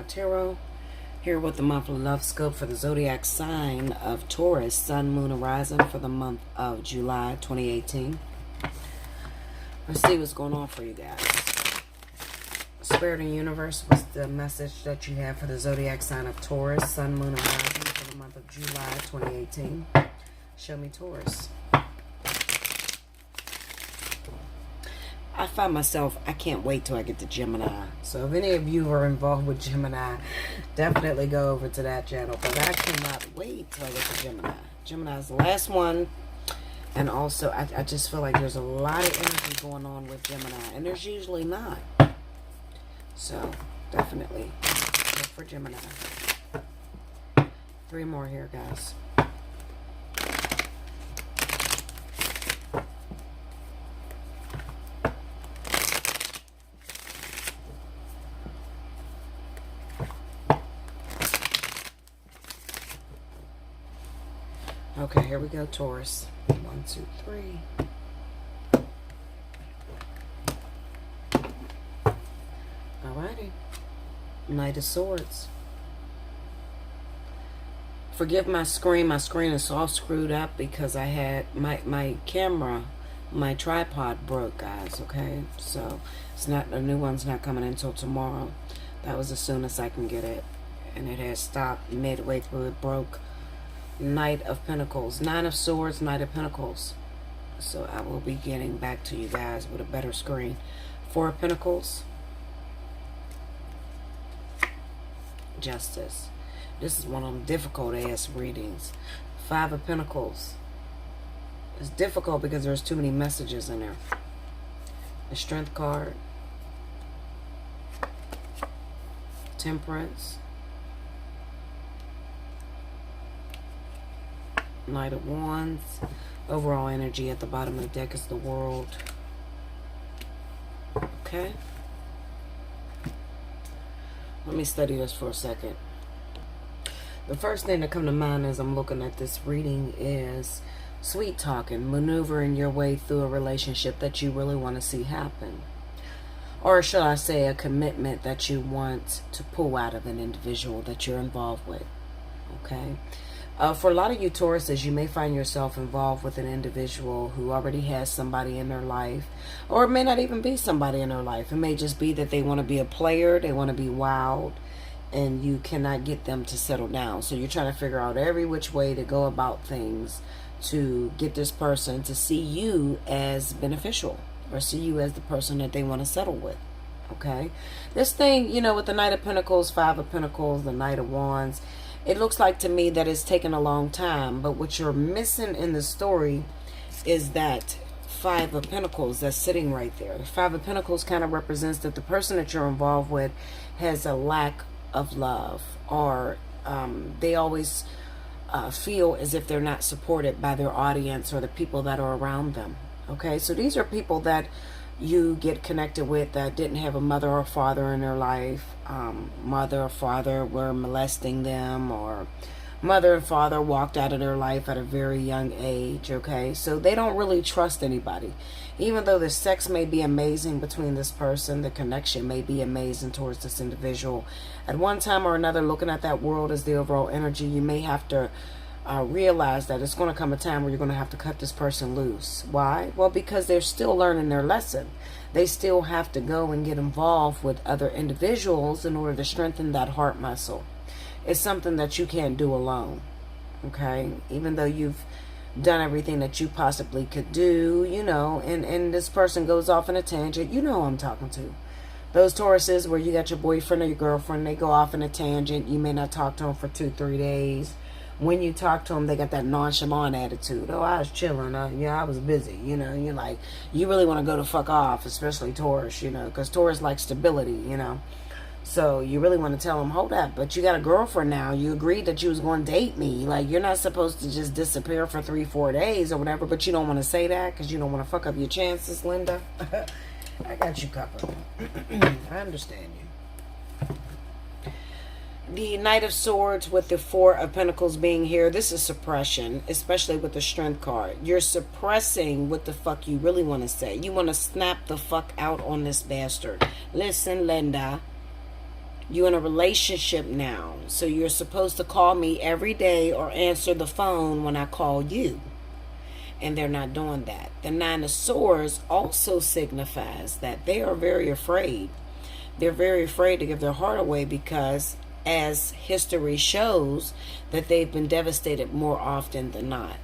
Allseeingeyetarot, here with the monthly love scope for the zodiac sign of Taurus, Sun, Moon, and Rising for the month of July 2018. Let's see what's going on for you guys. Spirit and Universe, what's the message that you have for the zodiac sign of Taurus, Sun, Moon, and Rising for the month of July 2018? Show me Taurus. I find myself, I can't wait till I get to Gemini. So if any of you are involved with Gemini, definitely go over to that channel. But I cannot wait till I get to Gemini. Gemini is the last one. And also, I just feel like there's a lot of energy going on with Gemini. And there's usually not. So, definitely look for Gemini. 3 more here, guys. Okay, here we go, Taurus. 1, 2, 3. Alrighty. Knight of Swords. Forgive my screen. My screen is all screwed up because I had my camera, my tripod broke, guys. Okay, so it's not, a new one's not coming until tomorrow. That was as soon as I can get it, and it has stopped midway through. It broke. Knight of Pentacles, 9 of Swords, Knight of Pentacles. So I will be getting back to you guys with a better screen. 4 of Pentacles, Justice. This is one of them difficult ass readings. 5 of Pentacles. It's difficult because there's too many messages in there. The Strength card, Temperance, Knight of Wands. Overall energy at the bottom of the deck is the World. Okay. Let me study this for a second. The first thing that comes to mind as I'm looking at this reading is sweet talking, maneuvering your way through a relationship that you really want to see happen. Or should I say a commitment that you want to pull out of an individual that you're involved with. Okay. For a lot of you Tauruses, you may find yourself involved with an individual who already has somebody in their life, or it may not even be somebody in their life. It may just be that they want to be a player, they want to be wild, and you cannot get them to settle down. So you're trying to figure out every which way to go about things to get this person to see you as beneficial, or see you as the person that they want to settle with. Okay? This thing, you know, with the Knight of Pentacles, 5 of Pentacles, the Knight of Wands, it looks like to me that it's taken a long time, but what you're missing in the story is that 5 of Pentacles that's sitting right there. The 5 of Pentacles kind of represents that the person that you're involved with has a lack of love, or they always feel as if they're not supported by their audience or the people that are around them. Okay, so these are people that you get connected with that didn't have a mother or father in their life. Mother or father were molesting them, or mother and father walked out of their life at a very young age. Okay, so they don't really trust anybody. Even though the sex may be amazing between this person, the connection may be amazing towards this individual, at one time or another, looking at that world as the overall energy, you may have to realize that it's going to come a time where you're going to have to cut this person loose. Why? Well, because they're still learning their lesson. They still have to go and get involved with other individuals in order to strengthen that heart muscle. It's something that you can't do alone. Okay? Even though you've done everything that you possibly could do, you know, and this person goes off in a tangent. You know who I'm talking to. Those Tauruses where you got your boyfriend or your girlfriend, they go off in a tangent. You may not talk to them for 2-3 days. When you talk to them, they got that nonchalant attitude. Oh, I was chilling. Yeah, I was busy. You know, you're like, you really want to go to fuck off, especially Taurus, you know, because Taurus likes stability, you know. So you really want to tell them, hold up, but you got a girlfriend now. You agreed that you was going to date me. Like, you're not supposed to just disappear for 3-4 days or whatever, but you don't want to say that because you don't want to fuck up your chances, Linda. I got you covered. I understand you. The Knight of Swords with the 4 of Pentacles being here, this is suppression, especially with the Strength card. You're suppressing what the fuck you really want to say. You want to snap the fuck out on this bastard. Listen, Linda, You're in a relationship now. So you're supposed to call me every day or answer the phone when I call you. And they're not doing that. The Nine of Swords also signifies that they are very afraid. They're very afraid to give their heart away because, as history shows, that they've been devastated more often than not.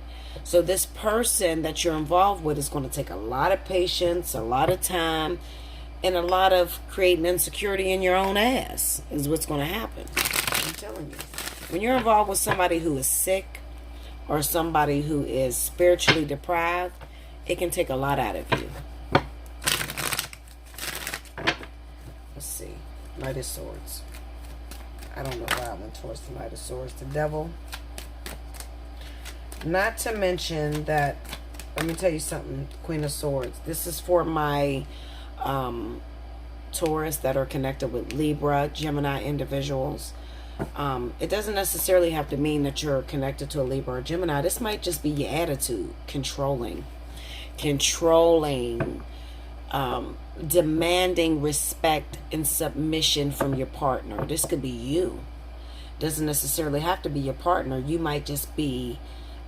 So this person that you're involved with is going to take a lot of patience, a lot of time, and a lot of creating insecurity in your own ass is what's going to happen. I'm telling you. When you're involved with somebody who is sick or somebody who is spiritually deprived, it can take a lot out of you. Let's see. Knight of Swords. I don't know why I went towards the Knight of Swords. The Devil. Not to mention that, let me tell you something, Queen of Swords. This is for my Taurus that are connected with Libra, Gemini individuals. It doesn't necessarily have to mean that you're connected to a Libra or Gemini. This might just be your attitude, controlling, demanding respect and submission from your partner. This could be you. Doesn't necessarily have to be your partner. You might just be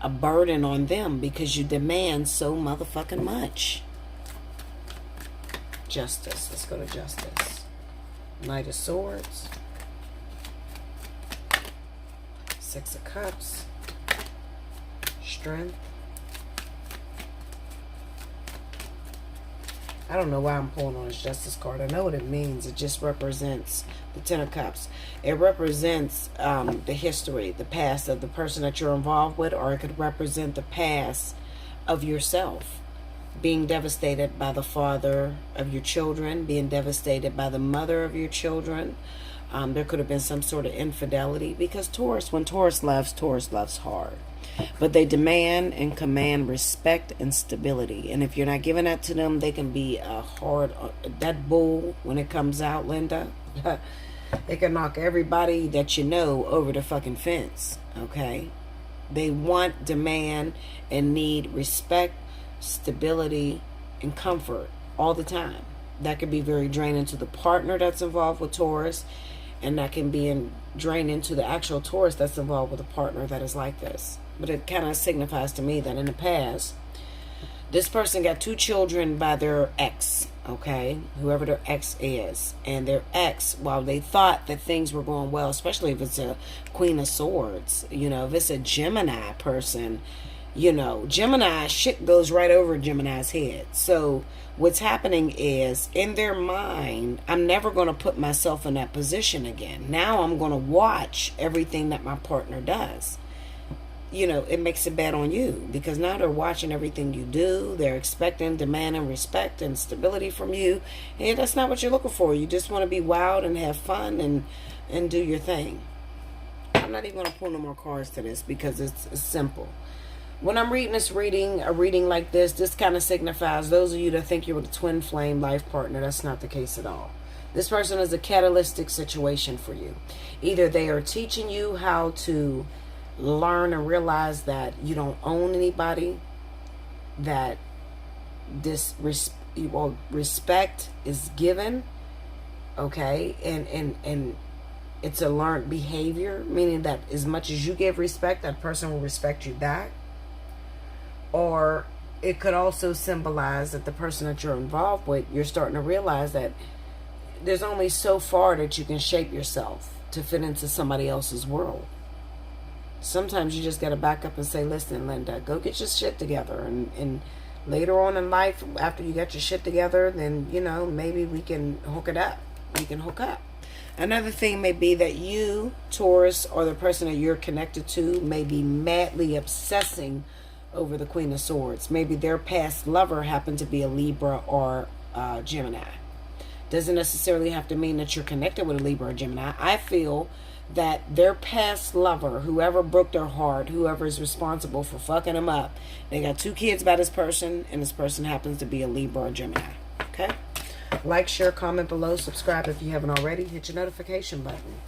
a burden on them because you demand so motherfucking much. Justice. Let's go to Justice. Knight of Swords. Six of Cups. Strength. I don't know why I'm pulling on this Justice card. I know what it means. It just represents the Ten of Cups. It represents the history, the past of the person that you're involved with, or it could represent the past of yourself. Being devastated by the father of your children, being devastated by the mother of your children. There could have been some sort of infidelity, because Taurus, when Taurus loves hard. But they demand and command respect and stability. And if you're not giving that to them, they can be a hard, that bull, when it comes out, Linda, it can knock everybody that you know over the fucking fence, okay? They want, demand, and need respect, stability, and comfort all the time. That could be very draining to the partner that's involved with Taurus, and that can be draining to the actual Taurus that's involved with a partner that is like this. But it kind of signifies to me that in the past, this person got 2 children by their ex, okay? Whoever their ex is. And their ex, while they thought that things were going well, especially if it's a Queen of Swords, you know, if it's a Gemini person, you know, Gemini, shit goes right over Gemini's head. So what's happening is, in their mind, I'm never going to put myself in that position again. Now I'm going to watch everything that my partner does. You know, it makes it bad on you, because now they're watching everything you do. They're expecting, demanding respect and stability from you. And that's not what you're looking for. You just want to be wild and have fun and do your thing. I'm not even going to pull no more cards to this, because it's simple. When I'm reading this reading, a reading like this kind of signifies those of you that think you're with a twin flame life partner. That's not the case at all. This person is a catalytic situation for you. Either they are teaching you how to learn and realize that you don't own anybody, that this respect is given, okay, and it's a learned behavior, meaning that as much as you give respect, that person will respect you back. Or it could also symbolize that the person that you're involved with, you're starting to realize that there's only so far that you can shape yourself to fit into somebody else's world. Sometimes you just got to back up and say, listen, Linda, go get your shit together. And later on in life, after you got your shit together, then, you know, maybe we can hook it up. We can hook up. Another thing may be that you, Taurus, or the person that you're connected to may be madly obsessing over the Queen of Swords. Maybe their past lover happened to be a Libra or Gemini. Doesn't necessarily have to mean that you're connected with a Libra or Gemini. I feel that their past lover, whoever broke their heart, whoever is responsible for fucking them up, they got 2 kids by this person, and this person happens to be a Libra or Gemini. Okay? Like, share, comment below, subscribe if you haven't already. Hit your notification button.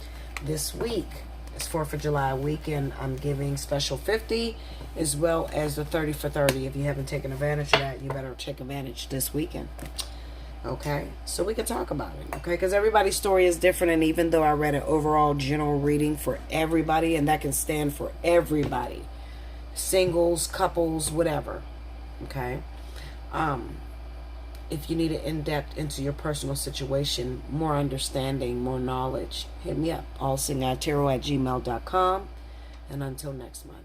This week is 4th of July weekend. I'm giving special 50 as well as the 30 for 30. If you haven't taken advantage of that, you better take advantage this weekend. Okay, so we can talk about it, okay? Because everybody's story is different, and even though I read an overall general reading for everybody, and that can stand for everybody, singles, couples, whatever, okay? If you need an in-depth into your personal situation, more understanding, more knowledge, hit me up, allseeingeyetarot@gmail.com, and until next month.